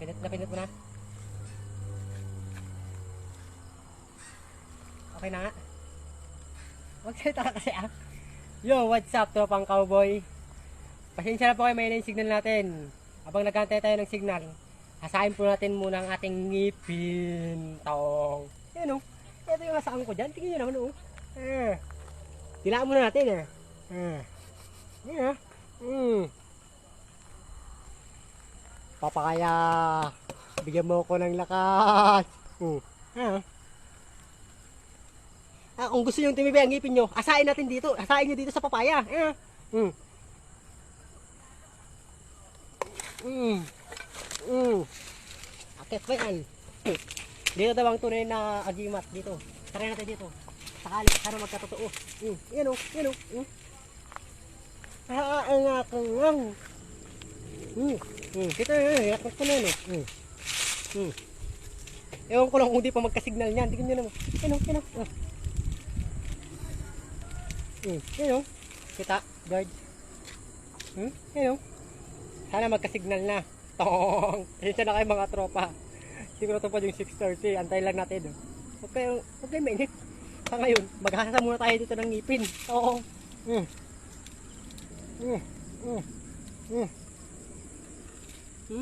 Pinit mo na. Okay na nga. Magsalita ka kasi ah. Yo, what's up tropang cowboy? Pasensya na po kayo, may yung signal natin. Habang nagkantay tayo ng signal, hasain po natin muna ang ating ngipin. Tong. Yan o. Ito yung hasaan ko dyan. Tingnan nyo naman o. Dilaan muna natin Yan ah. Papakaya. Bigyan mo ko ng lakas. Kung gusto nyo tumibay ang ngipin nyo, asain natin dito. Asain nyo dito sa papaya. Akit pa yan. Dito daw ang tunay na agimat dito. Try natin dito. Sakali, sana magkatotoo. Yan o, yan o. Ang akong lang. Dito yun, yakot ko na yun o. Ewan ko lang kung di pa magkasignal niyan. Tingnan nyo naman. Yan o, yan o. Yan o. Kita, guard. Yan o. Sana magkasignal na. Tong. Pasensya na kayo mga tropa. Siguro ito pa yung 6:30. Antay lang natin. Huwag kayo mainit. Sa ngayon, maghahasa muna tayo dito ng ngipin. Tong.